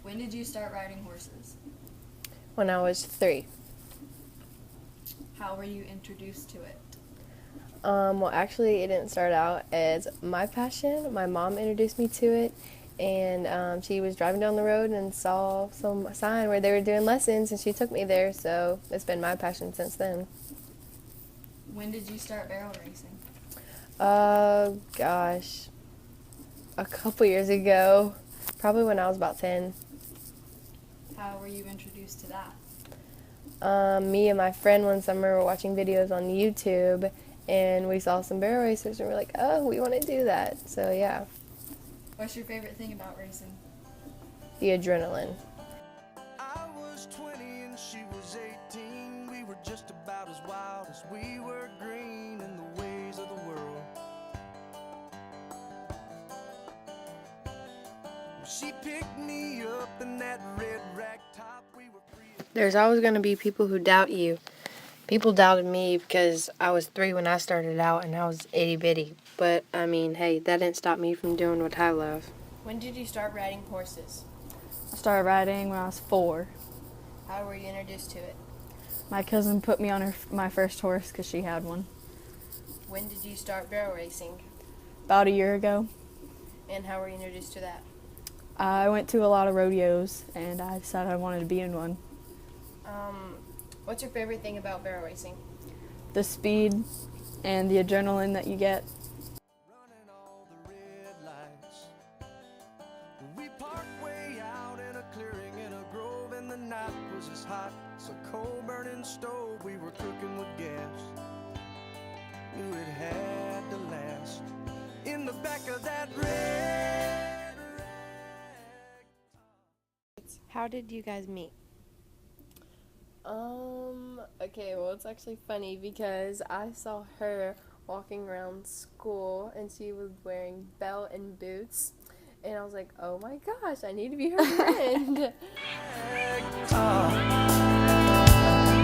When did you start riding horses? When I was 3. How were you introduced to it? Well, actually, it didn't start out as my passion. My mom introduced me to it, and she was driving down the road and saw some sign where they were doing lessons, and she took me there, so it's been my passion since then. When did you start barrel racing? Gosh, a couple years ago, probably when I was about 10. How were you introduced to that? Me and my friend one summer were watching videos on YouTube, and we saw some barrel racers, and we're like, oh, we want to do that. So yeah, What's your favorite thing about racing? the adrenaline. I was 20 and she was 18. We were just about as wild as we were green in the ways of the world. She picked me up in that red rag top. We were free. There's always going to be people who doubt you. People doubted me because I was 3 when I started out and I was itty bitty. But, I mean, hey, that didn't stop me from doing what I love. When did you start riding horses? I started riding when I was 4. How were you introduced to it? My cousin put me on my first horse because she had one. When did you start barrel racing? About a year ago. And how were you introduced to that? I went to a lot of rodeos and I decided I wanted to be in one. What's your favorite thing about barrel racing? The speed and the adrenaline that you get. Running all the red lights. We parked way out in a clearing in a grove, and the night was as hot as a coal burning stove. We were cooking with gas. Knew it had to last. In the back of that red rag. How did you guys meet? Okay, well, it's actually funny because I saw her walking around school and she was wearing belt and boots, and I was like, oh my gosh, I need to be her friend.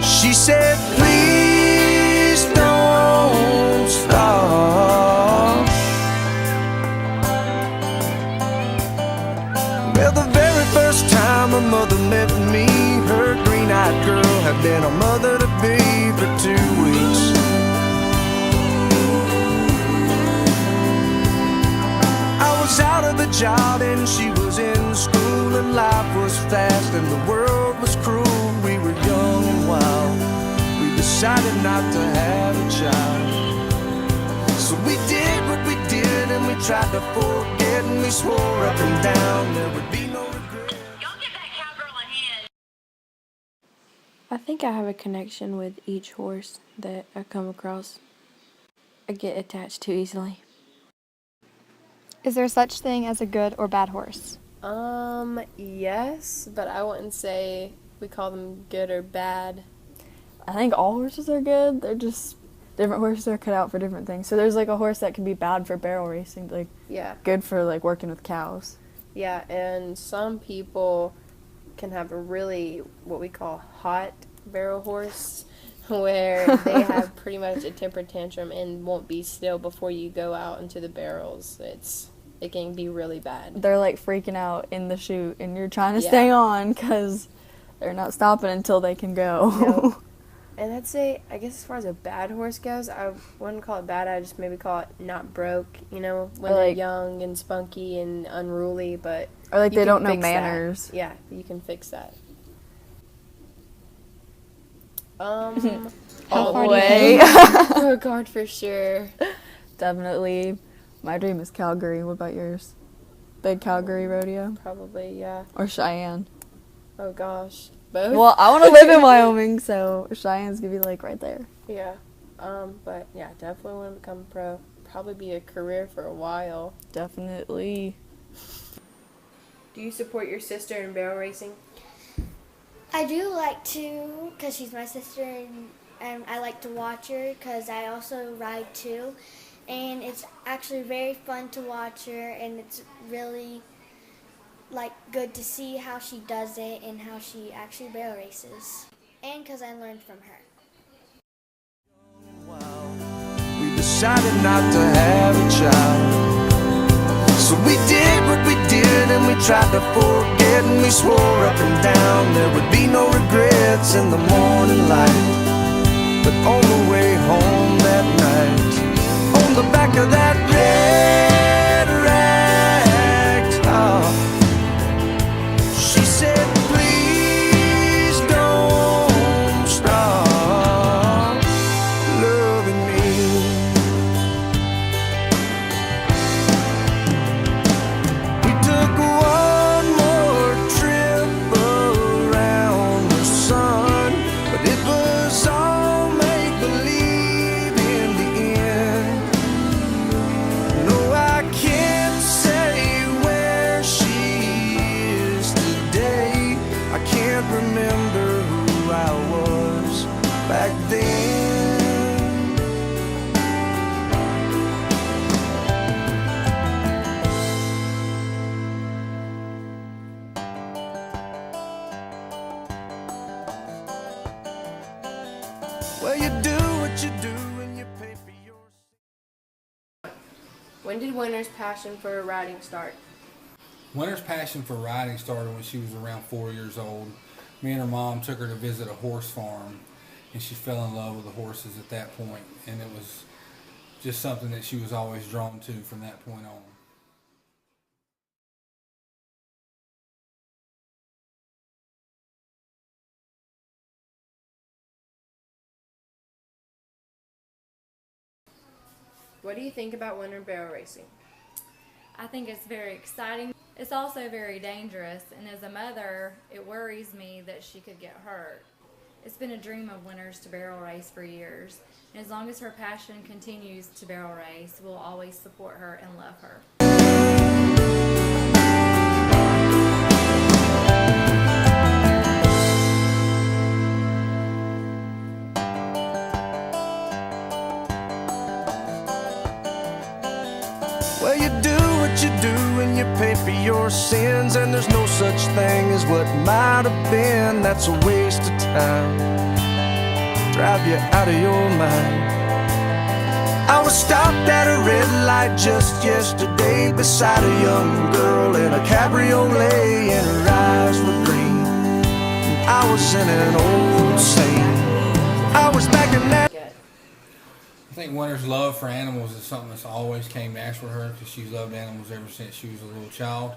She said, please don't stop. Well, the very first time her mother met me, her green-eyed girl had been a mother-to-be for 2 weeks. I was out of the job and she was in school, and life was fast and the world was cruel. We were young and wild. We decided not to have a child. So we did what we did and we tried to forget, and we swore up and down there would be no regret. Go get that cowgirl a hand. I think I have a connection with each horse that I come across. I get attached too easily. Is there such thing as a good or bad horse? Yes, but I wouldn't say we call them good or bad. I think all horses are good. They're just different horses are cut out for different things. So there's like a horse that can be bad for barrel racing, like Yeah. good for like working with cows. Yeah, and some people can have a really, what we call hot barrel horse, where they have pretty much a temper tantrum and won't be still before you go out into the barrels. It can be really bad. They're like freaking out in the chute, and you're trying to Yeah. stay on because they're not stopping until they can go. Yep. And I'd say, I guess as far as a bad horse goes, I wouldn't call it bad, I'd just maybe call it not broke, when Or they're like- young and spunky and unruly, but Or like you they can don't know fix that. manners. Yeah, you can fix that. How All far the do you way. think? Pro card for sure. Definitely. My dream is Calgary. What about yours? Big Calgary rodeo? Probably, yeah. Or Cheyenne? Oh gosh. Both? Well, I want to live in Wyoming, so Cheyenne's gonna be like right there. Yeah. But yeah, definitely want to become pro. Probably be a career for a while. Definitely. Do you support your sister in barrel racing? I do like to, because she's my sister, and I like to watch her because I also ride too. And it's actually very fun to watch her, and it's really good to see how she does it and how she actually barrel races. And because I learned from her. We decided not to have a child. So we did what we did and we tried to forget, and we swore up and down there would be no regrets in the morning light. But on the way home that night, on the back of that red ragtop, she said, please don't stop loving me. We took one more trip around the sun, but it was all make-believe in the end. No, I can't say where she is today. I can't remember who I was back then. Well, you do what you do and you pay for your... When did Winter's passion for riding start? Winter's passion for riding started when she was around 4 years old. Me and her mom took her to visit a horse farm, and she fell in love with the horses at that point, and it was just something that she was always drawn to from that point on. What do you think about winter barrel racing? I think it's very exciting. It's also very dangerous, and as a mother, it worries me that she could get hurt. It's been a dream of Winter's to barrel race for years, and as long as her passion continues to barrel race, we'll always support her and love her. Well, you do what you do and you pay for your sins, and there's no such thing as what might have been. That's a waste of time, drive you out of your mind. I was stopped at a red light just yesterday beside a young girl in a cabriolet, and her eyes were green, and I was in an old Saint. I was back in that. I think Winter's love for animals is something that's always came natural to her because she's loved animals ever since she was a little child.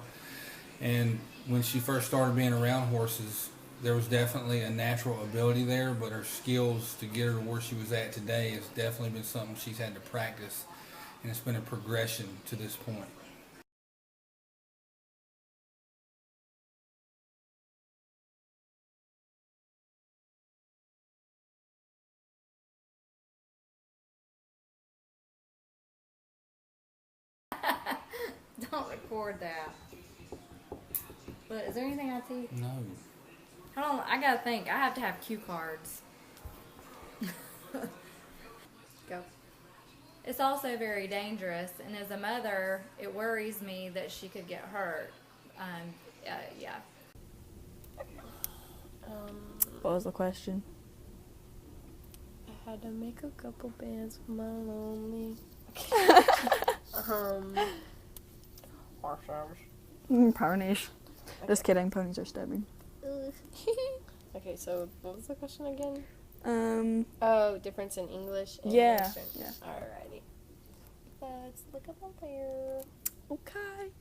And when she first started being around horses, there was definitely a natural ability there, but her skills to get her to where she was at today has definitely been something she's had to practice, and it's been a progression to this point. Don't record that. But is there anything I see? No. Hold on, I gotta think. I have to have cue cards. Go. It's also very dangerous, and as a mother, it worries me that she could get hurt. Yeah. What was the question? I had to make a couple bands for my lonely. Horses. Ponies. Just kidding. Ponies are stubborn. Okay, so what was the question again? Oh, Difference in English and Yeah, Western. yeah. Alrighty. Let's look up on there. Okay.